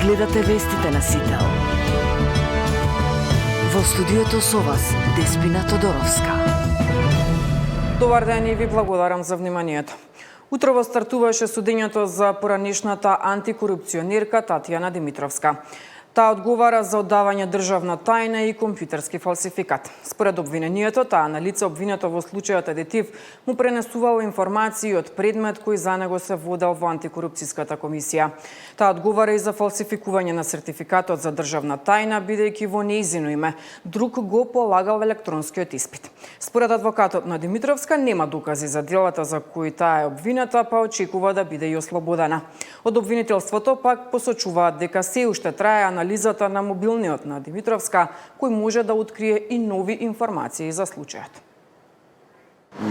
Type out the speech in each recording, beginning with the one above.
гледате вестите на Сител. Во студиото со вас Деспина Тодоровска. Добар ден и ви благодарам за вниманието. Утрово стартуваше судењето за поранешната антикорупционерка Татјана Димитровска. Таа одговара за оддавање државна тајна и компјутерски фалсификат. Според обвинението, таа на лице обвинето во случајот адетив му пренесувала информации од предмет кој за него се водел во антикорупцијската комисија. Таа одговара и за фалсификување на сертификатот за државна тајна, бидејќи во нејзино име друг го полагал електронскиот испит. Според адвокатот на Димитровска нема докази за делата за кои таа е обвината, па очекува да биде и ослободена. Од обвинителството пак посочуваат дека се уште трае анализата на мобилниот на Димитровска, кој може да открие и нови информации за случајот.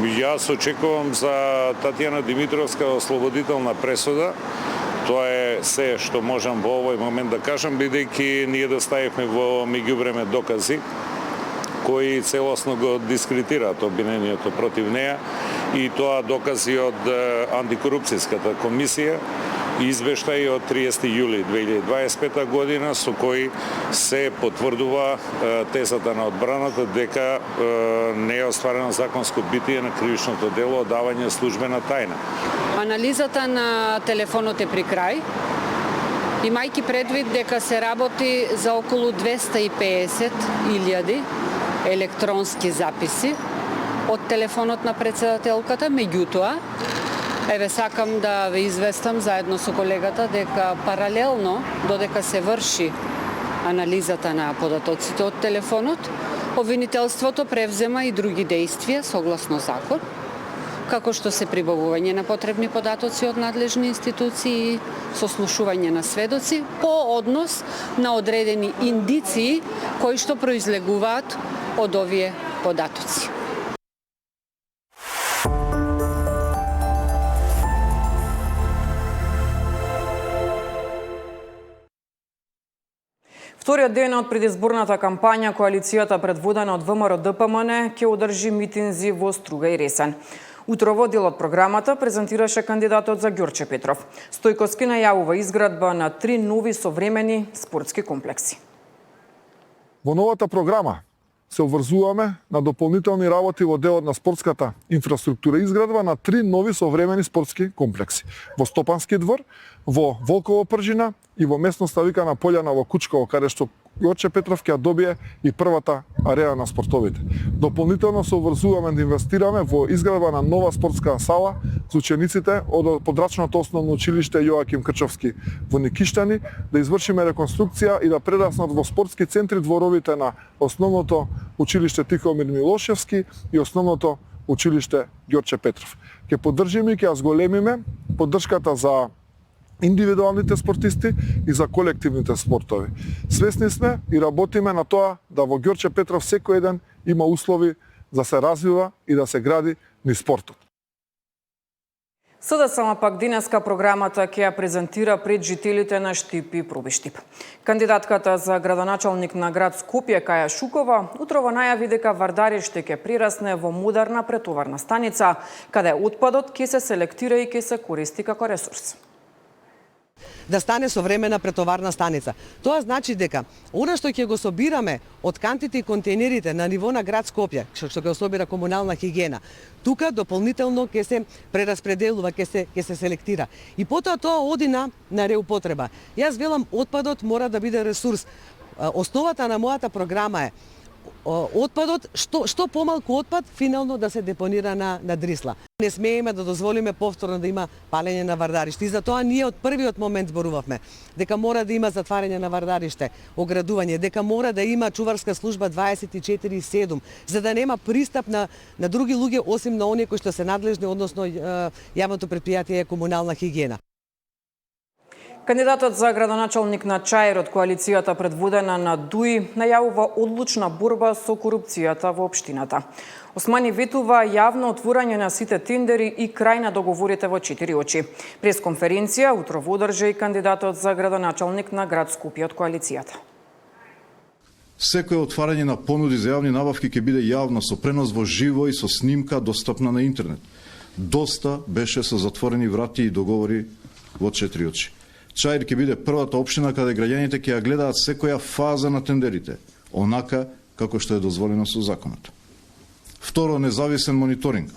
Јас очекувам за Татјана Димитровска ослободителна пресуда. Тоа е се што можам во овој момент да кажам, бидејќи ние доставивме во меѓувреме докази кои целосно го дискредитираат обвинението против неа, и тоа докази од антикорупцијската комисија, извештај од 30 јули 2025 година со кој се потврдува тезата на одбраната дека не е остварено законско битие на кривичното дело оддавање службена тајна. Анализата на телефонот е при крај, имајќи предвид дека се работи за околу 250.000 електронски записи од телефонот на претседателката. Меѓутоа, сакам да ве известам заедно со колегата дека паралелно додека се врши анализата на податоците од телефонот, обвинителството превзема и други действија согласно закон, како што се прибавување на потребни податоци од надлежни институции, сослушување на сведоци по однос на одредени индиции кои што произлегуваат од овие податоци. Вториот ден од предизборната кампања, коалицијата предводена од ВМРО-ДПМН ќе одржи митинзи во Струга и Ресен. Утрово дел од програмата презентираше кандидатот за Ѓорче Петров. Стојковски најавува изградба на 3 нови современи спортски комплекси. Во новата програма се обврзуваме на дополнителни работи во делот на спортската инфраструктура, изградба на 3 нови современи спортски комплекси. Во Стопански двор, во Волково Пржина и во местноста викана Полјана во Кучково, каде што Ѓорче Петров ќе добие и првата арена на спортовите. Дополнително се обврзуваме да инвестираме во изградба на нова спортска сала за учениците од подрачното основно училиште Јоаким Крчовски во Никиштани, да извршиме реконструкција и да прераснат во спортски центри дворовите на основното училиште Тихомир Милошевски и основното училиште Ѓорче Петров. Ќе поддржиме и ќе зголемиме поддршката за индивидуалните спортисти и за колективните спортови. Свесни сме и работиме на тоа да во Ѓорче Петров секој еден има услови да се развива и да се гради низ спортот. СДСМ пак денеска програмата ќе ја презентира пред жителите на Штип и Пробиштип. Кандидатката за градоначалник на град Скопје Каја Шукова утрово најави дека Вардариште ќе прирасне во модерна претоварна станица, каде отпадот ќе се селектира и ќе се користи како ресурс. Да стане современа претоварна станица. Тоа значи дека она што ќе го собираме од кантите и контейнерите на ниво на град Скопје, што ќе собира комунална хигиена, тука дополнително ќе се прераспределува, ќе се селектира. И потоа тоа оди на реупотреба. Јас велам, отпадот мора да биде ресурс. Основата на мојата програма е отпадот, што помалку отпад финално да се депонира на Дрисла. Не смееме да дозволиме повторно да има палење на Вардариште. И затоа ние од првиот момент зборувавме дека мора да има затварање на Вардариште, оградување, дека мора да има чуварска служба 24/7, за да нема пристап на други луѓе осим на оние кои што се надлежни, односно јавното претпријатие е комунална хигиена. Кандидатот за градоначалник на Чаир од коалицијата предводена на ДУИ најавува одлучна борба со корупцијата во општината. Османи ветува јавно отворање на сите тендери и крај на договорите во 4 очи. Пресконференција утрово одржа и кандидатот за градоначалник на град Скопје од коалицијата. Секое отварање на понуди за јавни набавки ќе биде јавно со пренос во живо и со снимка достапна на интернет. Доста беше со затворени врати и договори во 4 очи. Чаир ќе биде првата општина каде граѓаните ќе ја гледаат секоја фаза на тендерите, онака како што е дозволено со законот. Второ, независен мониторинг.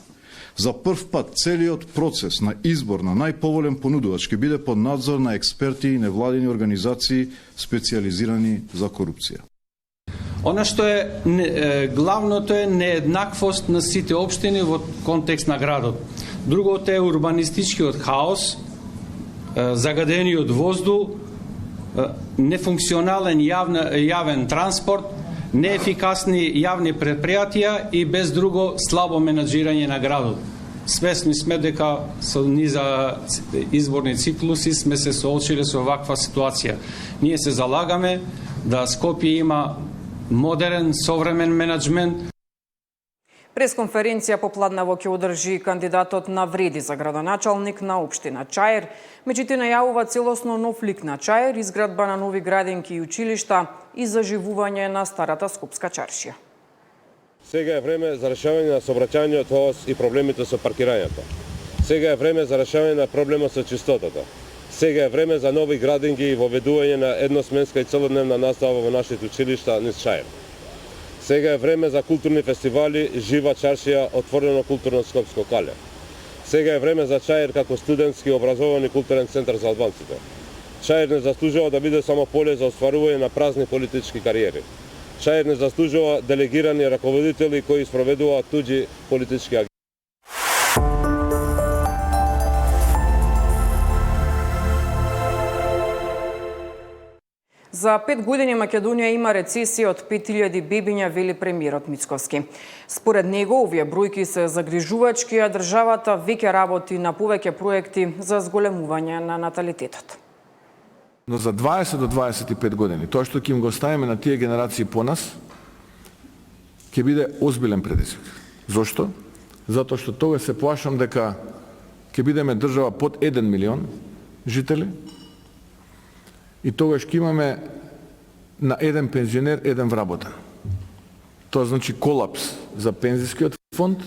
За прв пат целиот процес на избор на најповолен понудувач ќе биде под надзор на експерти и невладини организации специализирани за корупција. Она што е главното е нееднаквост на сите општини во контекст на градот. Другото е урбанистичкиот хаос, загадениот воздух, нефункционален јавен транспорт, неефикасни јавни предпријатија и без друго слабо менаџирање на градот. Свесни сме дека со низа изборни циклуси сме се соочиле со ваква ситуација. Ние се залагаме да Скопје има модерен, современ менеджмент. Пресконференција попладнево ќе одржи кандидатот на Вреди за градоначалник на општина Чаир. Меѓутоа најавува целосно нов лик на Чаир, изградба на нови градинки и училишта и заживување на старата скопска чаршија. Сега е време за решавање на сообраќајниот хаос и проблемите со паркирањето. Сега е време за решавање на проблемот со чистотата. Сега е време за нови градинки и воведување на едносменска и целодневна настава во нашите училишта низ Чаир. Сега е време за културни фестивали, жива чаршија, отворено културно скопско кале. Сега е време за Чаир како студентски образован и културен центар за албанците. Чаир не заслужува да биде само поле за остварување на празни политички кариери. Чаир не заслужува делегирани раководители кои спроведуваат туѓи политички агенти. За 5 години Македонија има рецесија од 5000 бебиња, вели премиерот Мицковски. Според него, овие бројки се загрижувачки, а државата веќе работи на повеќе проекти за зголемување на наталитетот. Но за 20 до 25 години, тоа што ќе им го оставиме на тие генерации по нас, ќе биде озбилен предизвик. Зошто? Затоа што тогаш се плашам дека ќе бидеме држава под 1 милион жители, и тогаш ќе имаме на еден пензионер еден вработен. Тоа значи колапс за пензискиот фонд,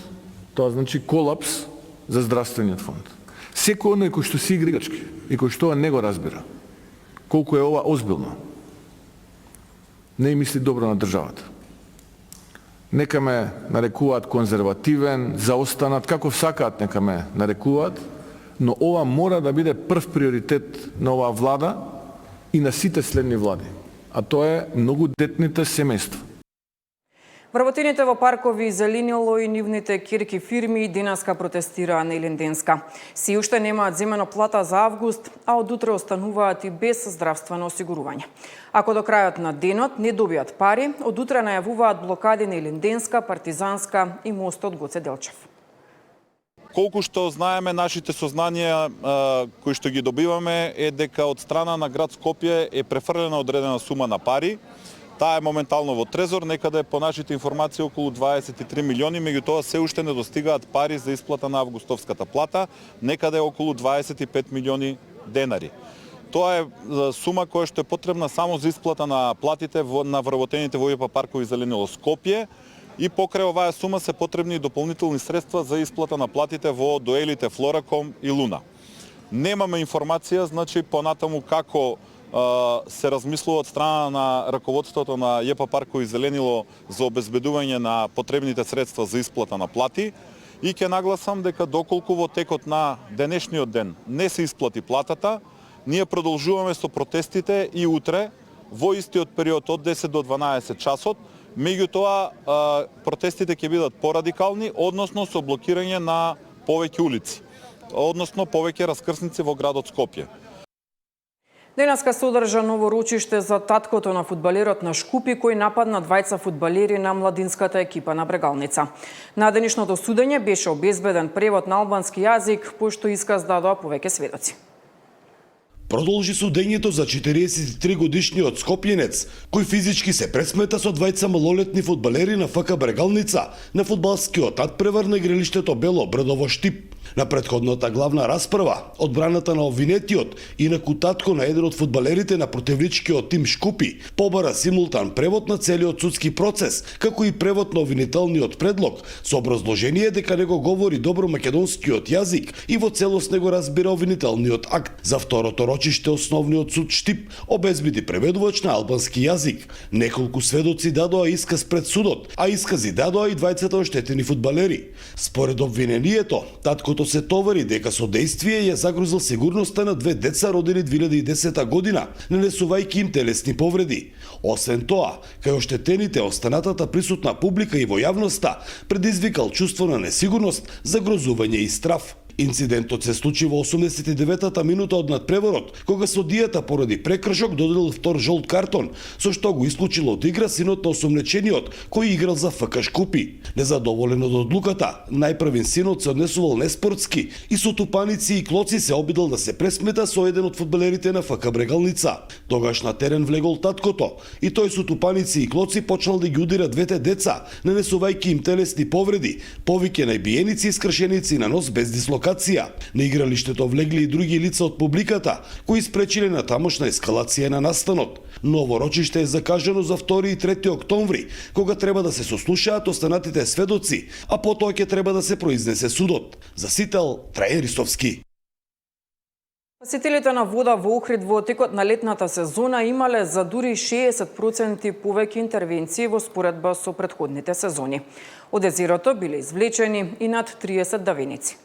тоа значи колапс за здравствениот фонд. Секој оној кој што си игра играчки и кој што не го разбира колку е ова озбилно, не мисли добро на државата. Нека ме нарекуваат конзервативен, заостанат, како сакаат нека ме нарекуваат, но ова мора да биде прв приоритет на оваа влада и на сите следни влади, а тоа е многу детните семејства. Вработените во паркови Зеленило и нивните кирки фирми денеска протестираа на Илинденска. Си уште немаат земено плата за август, а од утре остануваат и без здравствено осигурување. Ако до крајот на денот не добијат пари, од утре најавуваат блокади на Илинденска, Партизанска и мостот Гоце Делчев. Колку што знаеме, нашите сознанија кои што ги добиваме е дека од страна на град Скопје е префрлена одредена сума на пари. Таа е моментално во Трезор, некаде по нашите информации околу 23 милиони, меѓутоа се уште не достигаат пари за исплата на августовската плата, некаде околу 25 милиони денари. Тоа е сума која што е потребна само за исплата на платите на вработените во ИП паркови Зеленило Скопје. И покрај оваа сума се потребни дополнителни средства за исплата на платите во доелите Флораком и Луна. Немаме информација, значи, понатаму како се размислува од страна на раководството на ЈП паркови Зеленило за обезбедување на потребните средства за исплата на плати и ќе нагласам дека доколку во текот на денешниот ден не се исплати платата, ние продолжуваме со протестите и утре во истиот период од 10 до 12 часот. Меѓутоа, протестите ќе бидат порадикални, односно со блокирање на повеќе улици, односно повеќе раскрсници во градот Скопје. Денеска се одржа ново рочиште за таткото на фудбалерот на Шкупи, кој нападна двајца фудбалери на младинската екипа на Брегалница. На денешното судење беше обезбеден превод на албански јазик, пошто исказ дадоа повеќе сведоци. Продолжи судењето за 43 годишниот скопјенец, кој физички се пресмета со двајца малолетни фудбалери на ФК Брегалница на фудбалскиот надпревар на игралиштето Бело Брдово Штип. На претходната главна расправа, одбраната на обвинетиот и на кутатко на еден од фудбалерите на противничкиот тим Шкупи побара симултан превод на целиот судски процес, како и превод на обвинителниот предлог, со образложение дека него говори добро македонскиот јазик и во целост него разбира обвинителниот акт. За второто рочиште основниот суд Штип обезбеди преведувач на албански јазик. Неколку сведоци дадоа исказ пред судот, а искази дадоа и двајцата оштетени фудбалери. Според обвинението, таткото се товари дека со действие ја загрозил сигурноста на две деца родени 2010 година, нанесувајќи им телесни повреди. Освен тоа, кај оштетените останатата присутна публика и во јавноста предизвикал чувство на несигурност, загрозување и страф. Инцидентот се случи во 89-та минута од надпреворот, кога судијата поради прекршок доделил втор жолт картон, со што го исклучил од игра синот на осомнечениот, кој играл за ФК Шкупи. Незадоволен од одлуката, најпрвен синот се однесувал неспортски и со тупаници и клоци се обидел да се пресмета со еден од фудбалерите на ФК Брегалница. Тогаш на терен влегол таткото и тој со тупаници и клоци почнал да ги удира двете деца, нанесувајќи им телесни повреди, повеќе најбиеници и скршеници на нос без дислокација. На игралиштето влегли и други лица од публиката, кои спречиле на тамошна ескалација на настанот. Ново рочиште е закажано за 2 и 3 октомври, кога треба да се сослушаат останатите сведоци, а потоа ќе треба да се произнесе судот. За Сител, Трајан Ристовски. Спасителите на вода во Охрид во текот на летната сезона имале за дури 60% повеќе интервенции во споредба со претходните сезони. Од езерото биле извлечени и над 30 давеници.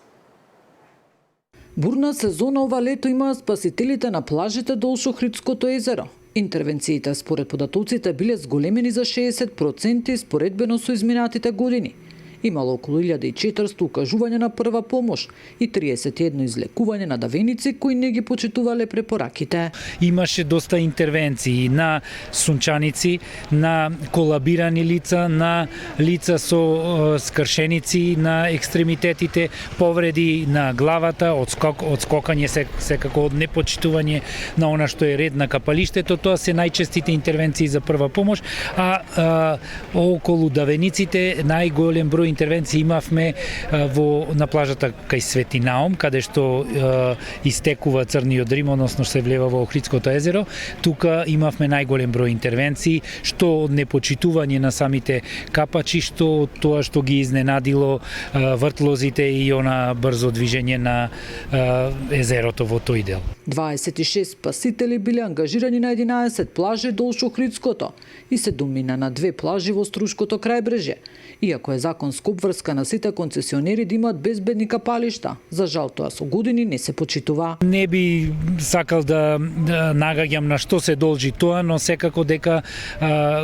Бурна сезона ова лето имаа спасителите на плажите долж Охридското езеро. Интервенциите според податоците биле зголемени за 60% споредбено со изминатите години. Имало околу 1400 укажување на прва помош и 31 излекување на давеници кои не ги почитувале препораките. Имаше доста интервенции на сунчаници, на колабирани лица, на лица со скршеници на екстремитетите, повреди на главата, одскокање секако од непочитување на она што е ред на капалиштето. Тоа се најчестите интервенции за прва помош, а околу давениците најголем број интервенции имавме на плажата кај Свети Наум, каде што истекува Црниот Рим, односно се влева во Охридското езеро. Тука имавме најголем број интервенции, што од непочитување на самите капачи, што тоа што ги изненадило вртлозите и она брзо движење на езерото во тој дел. 26 спасители биле ангажирани на 11 плажи долж Охридското и се домина на 2 плажи во Струшкото крајбрежје. Иако е законска обврска на сите концесионери да имаат безбедни капалишта, за жал тоа со години не се почитува. Не би сакал да нагаѓам на што се должи тоа, но секако дека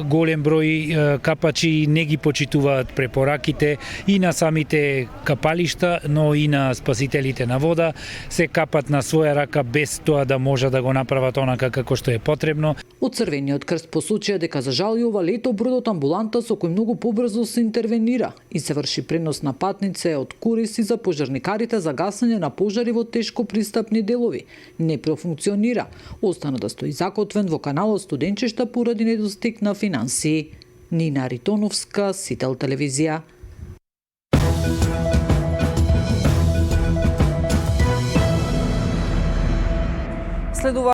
голем број капачи не ги почитуваат препораките и на самите капалишта, но и на спасителите на вода, се капат на своја рака без тоа да може да го направат онака како што е потребно. Од Црвениот крст посочија дека за жал и ова лето бродот амбуланта со кој многу побрзо се интервенира и се врши пренос на патнице од корист и за пожарникарите за гасење на пожари во тешко пристапни делови не профункционира. Остана да стои закотвен во каналот Студенчишта поради недостиг на финансии. Нина Ритоновска, Сител телевизија. Следува